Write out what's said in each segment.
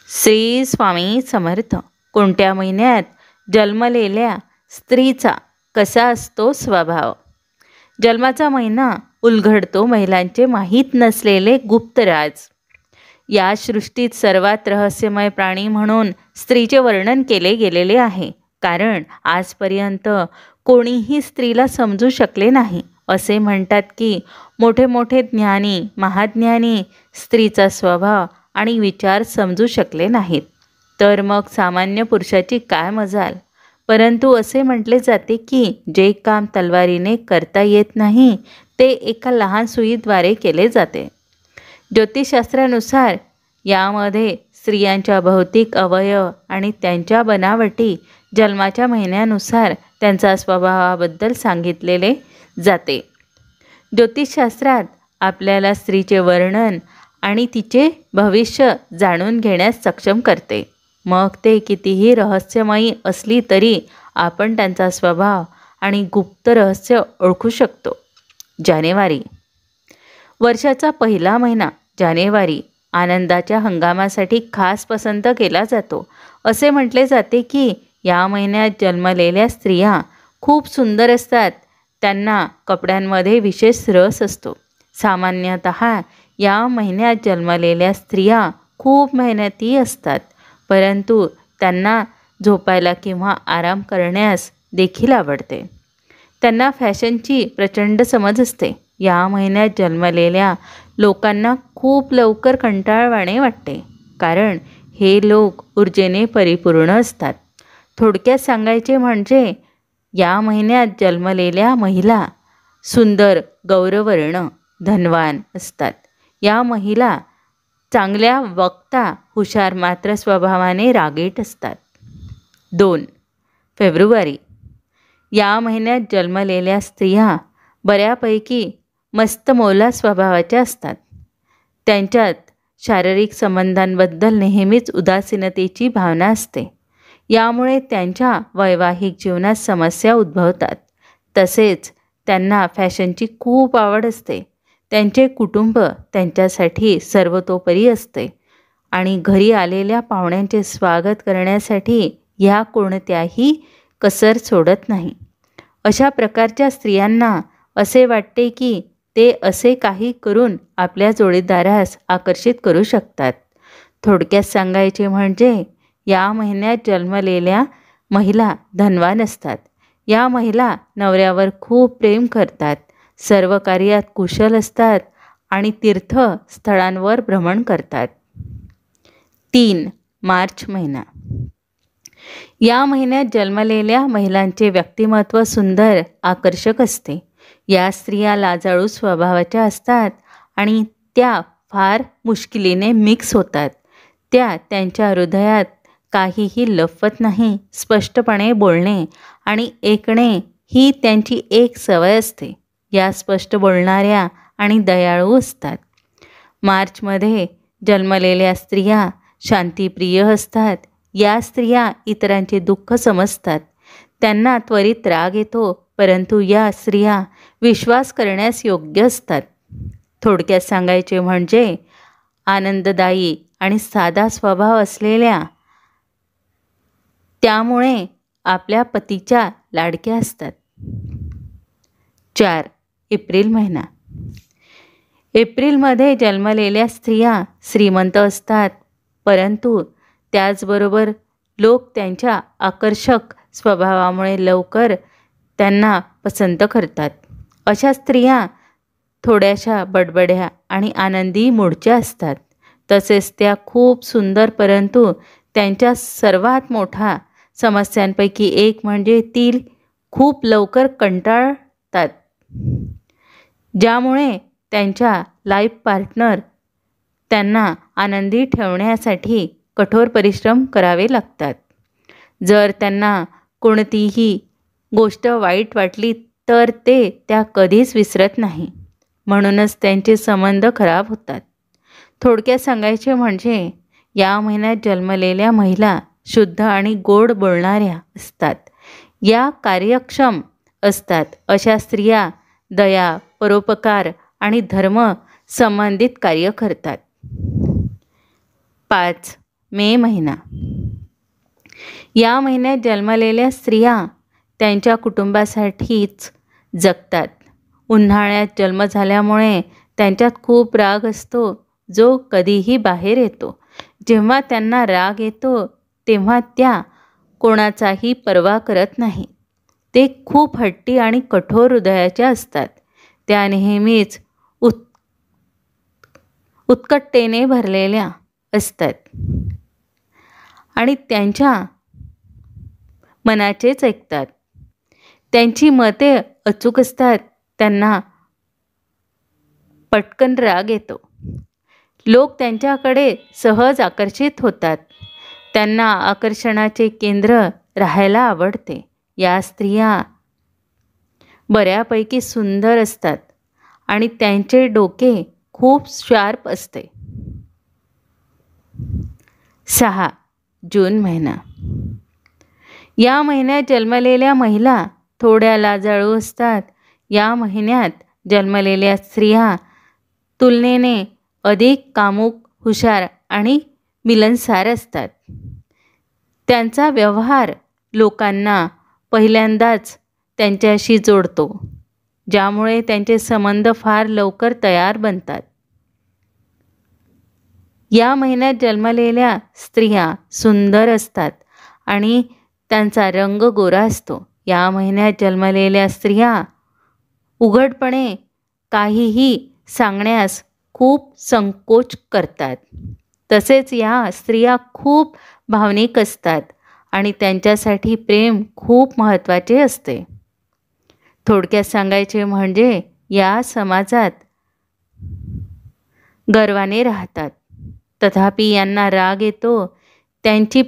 श्री स्वामी समर्थ. कोणत्या महिन्यात जन्मलेल्या स्त्रीचा कसा असतो स्वभाव? जन्माचा महिना उलगडतो महिलांचे माहीत नसलेले गुप्त राज. या सृष्टीत सर्वात रहस्यमय प्राणी म्हणून स्त्रीचे वर्णन केले गेलेले आहे, कारण आजपर्यंत कोणीही स्त्रीला समजू शकले नाही. असे म्हणतात की मोठे मोठे ज्ञानी, महाज्ञानी स्त्रीचा स्वभाव आणि विचार समजू शकले नाहीत, तर मग सामान्य पुरुषाची काय मजाल. परंतु असे म्हटले जाते की जे काम तलवारीने करता येत नाही ते एका लहान सुईद्वारे केले जाते. ज्योतिषशास्त्रानुसार यामध्ये स्त्रियांच्या भौतिक अवयव आणि त्यांच्या बनावटी जन्माच्या महिन्यानुसार त्यांचा स्वभावाबद्दल सांगितलेले जाते. ज्योतिषशास्त्रात आपल्याला स्त्रीचे वर्णन आणि तिचे भविष्य जाणून घेण्यास सक्षम करते. मग ते कितीही रहस्यमयी असली तरी आपण त्यांचा स्वभाव आणि गुप्त रहस्य ओळखू शकतो. जानेवारी. वर्षाचा पहिला महिना जानेवारी आनंदाच्या हंगामासाठी खास पसंत केला जातो. असे म्हटले जाते की या महिन्यात जन्मलेल्या स्त्रिया खूप सुंदर असतात. त्यांना कपड्यांमध्ये विशेष रस असतो. सामान्यतः या महिन्यात जन्मलेल्या स्त्रिया खूप मेहनती असतात, परंतु त्यांना झोपायला किंवा आराम करण्यास देखील आवडते. त्यांना फॅशनची प्रचंड समज असते. या महिन्यात जन्मलेल्या लोकांना खूप लवकर कंटाळवाणे वाटते, कारण हे लोक ऊर्जेने परिपूर्ण असतात. थोडक्यात सांगायचे म्हणजे या महिन्यात जन्मलेल्या महिला सुंदर, गौरवर्ण, धनवान असतात. या महिला चांगल्या वक्ता, हुशार, मात्र स्वभावाने रागीट असतात. 2 फेब्रुवारी. या महिन्यात जन्मलेल्या स्त्रिया बऱ्यापैकी मस्तमौला स्वभावाच्या असतात. त्यांच्यात शारीरिक संबंधांबद्दल नेहमीच उदासीनतेची भावना असते. यामुळे त्यांच्या वैवाहिक जीवनात समस्या उद्भवतात. तसेच त्यांना फॅशनची खूप आवड असते. त्यांचे कुटुंब त्यांच्यासाठी सर्वतोपरी असते आणि घरी आलेल्या पाहुण्यांचे स्वागत करण्यासाठी ह्या कोणत्याही कसर सोडत नाही. अशा प्रकारच्या स्त्रियांना असे वाटते की ते असे काही करून आपल्या जोडीदारास आकर्षित करू शकतात. थोडक्यात सांगायचे म्हणजे या महिन्यात जन्मलेल्या महिला धनवान असतात. या महिला नवऱ्यावर खूप प्रेम करतात, सर्व कार्यात कुशल असतात आणि तीर्थस्थळांवर भ्रमण करतात. 3 मार्च महिना. या महिन्यात जन्मलेल्या महिलांचे व्यक्तिमत्व सुंदर, आकर्षक असते. या स्त्रिया लाजाळू स्वभावाच्या असतात आणि त्या फार मुश्किलीने मिक्स होतात. त्या त्यांच्या हृदयात काहीही लपवत नाही. स्पष्टपणे बोलणे आणि ऐकणे ही त्यांची एक सवय असते. या स्पष्ट बोलणाऱ्या आणि दयाळू असतात. मार्चमध्ये जन्मलेल्या स्त्रिया शांतिप्रिय असतात. या स्त्रिया इतरांचे दुःख समजतात. त्यांना त्वरित राग येतो, परंतु या स्त्रिया विश्वास करण्यास योग्य असतात. थोडक्यात सांगायचे म्हणजे आनंददायी आणि साधा स्वभाव असलेल्या, त्यामुळे आपल्या पतीच्या लाडक्या असतात. 4 एप्रिल महिना. एप्रिलमध्ये जन्मलेल्या स्त्रिया श्रीमंत असतात, परंतु त्याचबरोबर लोक त्यांच्या आकर्षक स्वभावामुळे लवकर त्यांना पसंत करतात. अशा स्त्रिया थोड्याशा बडबड्या आणि आनंदी मूडच्या असतात. तसेच त्या खूप सुंदर, परंतु त्यांच्या सर्वात मोठा समस्यांपैकी एक म्हणजे ती खूप लवकर कंटाळतात, ज्यामुळे त्यांच्या लाईफ पार्टनर त्यांना आनंदी ठेवण्यासाठी कठोर परिश्रम करावे लागतात. जर त्यांना कोणतीही गोष्ट वाईट वाटली तर ते त्या कधीच विसरत नाही. म्हणूनच त्यांचे संबंध खराब होतात. थोडक्यात सांगायचे म्हणजे या महिन्यात जन्मलेल्या महिला शुद्ध आणि गोड बोलणाऱ्या असतात. या कार्यक्षम असतात. अशा स्त्रिया दया, परोपकार आणि धर्म संबंधित कार्य करतात. 5 मे महिना. या महिन्यात जन्मलेल्या स्त्रिया त्यांच्या कुटुंबासाठीच जगतात. उन्हाळ्यात जन्म झाल्यामुळे त्यांच्यात खूप राग असतो, जो कधीही बाहेर येतो. जेव्हा त्यांना राग येतो तेव्हा त्या कोणाचाही पर्वा करत नाही. ते खूप हट्टी आणि कठोर हृदयाच्या असतात. त्या नेहमीच उत्कटतेने भरलेल्या असतात आणि त्यांच्या मनाचेच ऐकतात. त्यांची मते अचूक असतात. त्यांना पटकन राग येतो. लोक त्यांच्याकडे सहज आकर्षित होतात. त्यांना आकर्षणाचे केंद्र राहायला आवडते. या स्त्रिया बऱ्यापैकी सुंदर असतात आणि त्यांचे डोके खूप शार्प असते. 6 जून महिना. या महिन्यात जन्मलेल्या महिला थोड्या लाजाळू असतात. या महिन्यात जन्मलेल्या स्त्रिया तुलनेने अधिक कामुक, हुशार आणि मिलनसार असतात. त्यांचा व्यवहार लोकांना पहिल्यांदाच त्यांच्याशी जोडतो, ज्यामुळे त्यांचे संबंध फार लवकर तयार बनतात. या महिन्यात जन्मलेल्या स्त्रिया सुंदर असतात आणि त्यांचा रंग गोरा असतो. या महिन्यात जन्मलेल्या स्त्रिया उघडपणे काहीही सांगण्यास खूप संकोच करतात. तसेच या स्त्रिया खूप भावनिक असतात आणि त्यांच्यासाठी प्रेम खूप महत्त्वाचे असते. थोडक्यात सांगायचे म्हणजे या समाजात गर्वाने राहतात. तथापि यांना राग येतो. त्यांची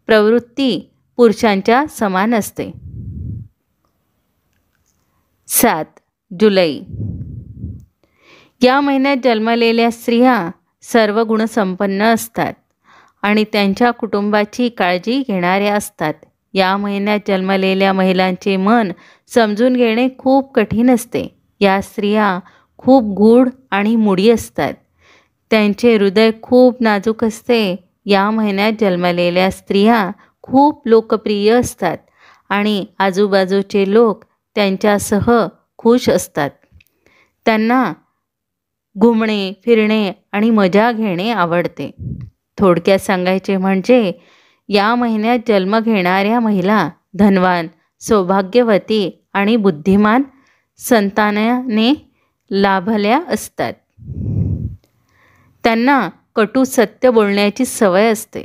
प्रवृत्ती पुरुषांच्या समान असते. 7 जुलै. या महिन्यात जन्मलेल्या स्त्रिया सर्व गुणसंपन्न असतात आणि त्यांच्या कुटुंबाची काळजी घेणाऱ्या असतात. या महिन्यात जन्मलेल्या महिलांचे मन समजून घेणे खूप कठीण असते. या स्त्रिया खूप गूढ आणि मूडी असतात. त्यांचे हृदय खूप नाजूक असते. या महिन्यात जन्मलेल्या स्त्रिया खूप लोकप्रिय असतात आणि आजूबाजूचे लोक त्यांच्यासह खुश असतात. त्यांना घुमणे, फिरणे आणि मजा घेणे आवडते. थोडक्यात सांगायचे म्हणजे या महिन्यात जन्म घेणाऱ्या महिला धनवान, सौभाग्यवती आणि बुद्धिमान संतानाने लाभल्या असतात. त्यांना कटू सत्य बोलण्याची सवय असते.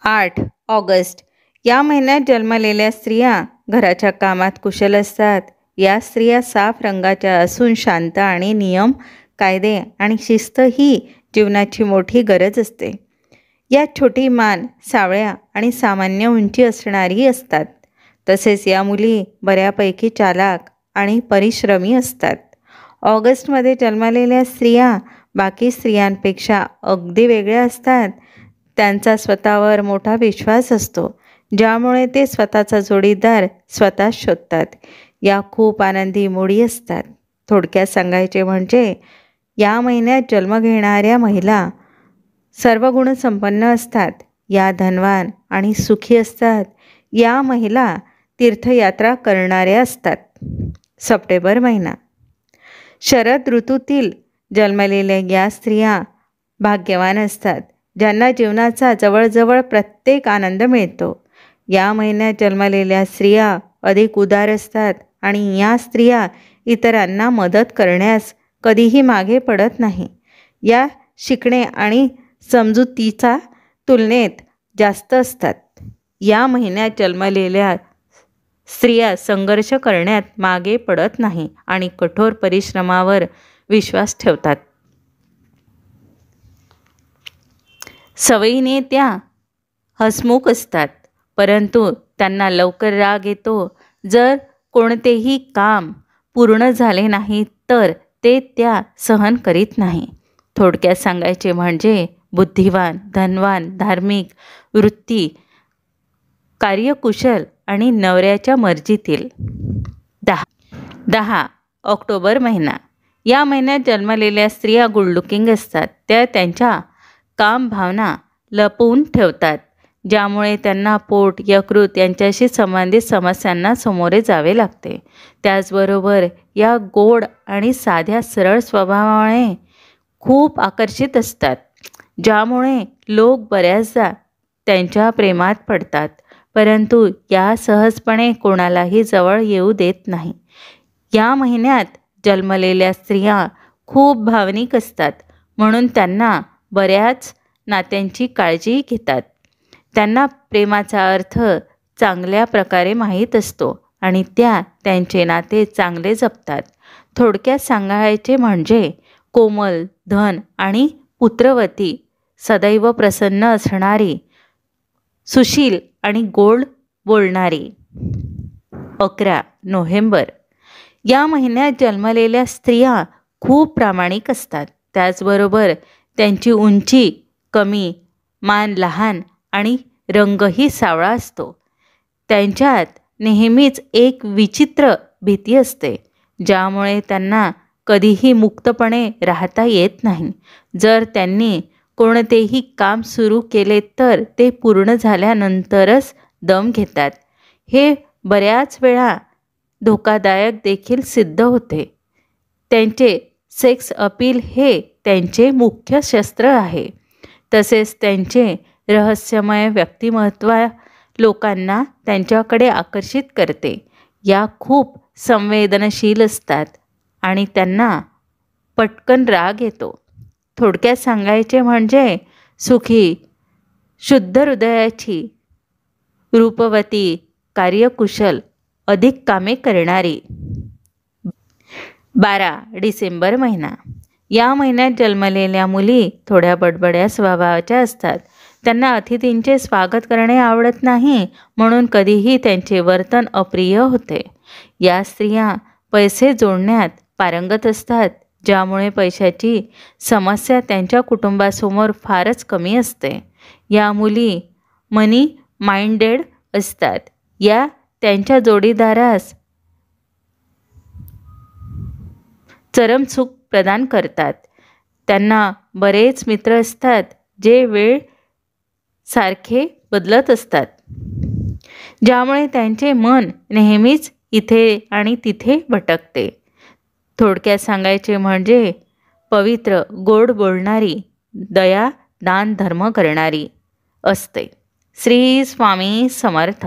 8 ऑगस्ट. या महिन्यात जन्मलेल्या स्त्रिया घराच्या कामात कुशल असतात. या स्त्रिया साफ रंगाच्या असून शांत आणि नियम, कायदे आणि शिस्त ही जीवनाची मोठी गरज असते. या छोटी मान, सावळ्या आणि सामान्य उंची असणारी असतात. तसेच या मुली बऱ्यापैकी चालाक आणि परिश्रमी असतात. ऑगस्टमध्ये जन्मलेल्या स्त्रिया बाकी स्त्रियांपेक्षा अगदी वेगळ्या असतात. त्यांचा स्वतःवर मोठा विश्वास असतो, ज्यामुळे ते स्वतःचा जोडीदार स्वतःच शोधतात. या खूप आनंदी मुली असतात. थोडक्यात सांगायचे म्हणजे या महिन्यात जन्म घेणाऱ्या महिला सर्व गुणसंपन्न असतात. या धनवान आणि सुखी असतात. या महिला तीर्थयात्रा करणाऱ्या असतात. सप्टेंबर महिना. शरद ऋतूतील जन्मलेल्या या स्त्रिया भाग्यवान असतात, ज्यांना जीवनाचा जवळजवळ प्रत्येक आनंद मिळतो. या महिन्यात जन्मलेल्या स्त्रिया अधिक उदार असतात आणि या स्त्रिया इतरांना मदत करण्यास कधीही मागे पडत नाही. या शिकणे आणि समजुतीचा तुलनेत जास्त असतात. या महिन्यात जन्मलेल्या स्त्रिया संघर्ष करण्यात मागे पडत नाही आणि कठोर परिश्रमावर विश्वास ठेवतात. सवयीने त्या हसमुख असतात, परंतु त्यांना लवकर राग येतो. जर कोणतेही काम पूर्ण झाले नाही तर ते त्या सहन करीत नाही. थोडक्यात सांगायचे म्हणजे बुद्धिवान, धनवान, धार्मिक वृत्ती, कार्यकुशल आणि नवऱ्याच्या मर्जीतील. 10 ऑक्टोबर महिना. या महिन्यात जन्मलेल्या स्त्रिया गुड लुकिंग असतात. त्या त्यांच्या काम भावना लपवून ठेवतात, ज्यामुळे त्यांना पोट, यकृत यांच्याशी संबंधित समस्यांना सामोरे जावे लागते. त्याचबरोबर या गोड आणि साध्या सरळ स्वभावामुळे खूप आकर्षित असतात, ज्यामुळे लोक बऱ्याचदा त्यांच्या प्रेमात पडतात, परंतु या सहजपणे कोणालाही जवळ येऊ देत नाही. या महिन्यात जन्मलेल्या स्त्रिया खूप भावनिक असतात, म्हणून त्यांना बऱ्याच नात्यांची काळजी घेतात. त्यांना प्रेमाचा अर्थ चांगल्या प्रकारे माहीत असतो आणि त्या त्यांचे नाते चांगले जपतात. थोडक्यात सांगायचे म्हणजे कोमल, धन आणि पुत्रवती, सदैव प्रसन्न असणारी, सुशील आणि गोड बोलणारी. 11 नोव्हेंबर. या महिन्यात जन्मलेल्या स्त्रिया खूप प्रामाणिक असतात. त्याचबरोबर त्यांची उंची कमी, मान लहान आणि रंगही सावळा असतो. त्यांच्यात नेहमीच एक विचित्र भीती असते, ज्यामुळे त्यांना कधीही मुक्तपणे राहता येत नाही. जर त्यांनी कोणतेही काम सुरू केले तर ते पूर्ण झाल्यानंतरच दम घेतात. हे बऱ्याच वेळा धोकादायक देखील सिद्ध होते. त्यांचे सेक्स अपील हे त्यांचे मुख्य शस्त्र आहे. तसेच त्यांचे रहस्यमय व्यक्तिमत्व लोकांना त्यांच्याकडे आकर्षित करते. या खूप संवेदनशील असतात आणि त्यांना पटकन राग येतो. थोडक्यात सांगायचे म्हणजे सुखी, शुद्ध हृदयाची, रूपवती, कार्यकुशल, अधिक कामे करणारी. 12 डिसेंबर महिना. या महिन्यात जन्मलेल्या मुली थोड्या बडबड्या स्वभावाच्या असतात. त्यांना अतिथींचे स्वागत करणे आवडत नाही, म्हणून कधीही त्यांचे वर्तन अप्रिय होते. या स्त्रिया पैसे जोडण्यात पारंगत असतात, ज्यामुळे पैशाची समस्या त्यांच्या कुटुंबासमोर फारच कमी असते. या मुली मनी माइंडेड असतात. या त्यांच्या जोडीदारास चरम सुख प्रदान करतात. त्यांना बरेच मित्र असतात, जे वेळ सारखे बदलत असतात, ज्यामुळे त्यांचे मन नेहमीच इथे आणि तिथे भटकते. थोडक्यात सांगायचे म्हणजे पवित्र, गोड बोलणारी, दया, दान, धर्म करणारी असते. श्री स्वामी समर्थ.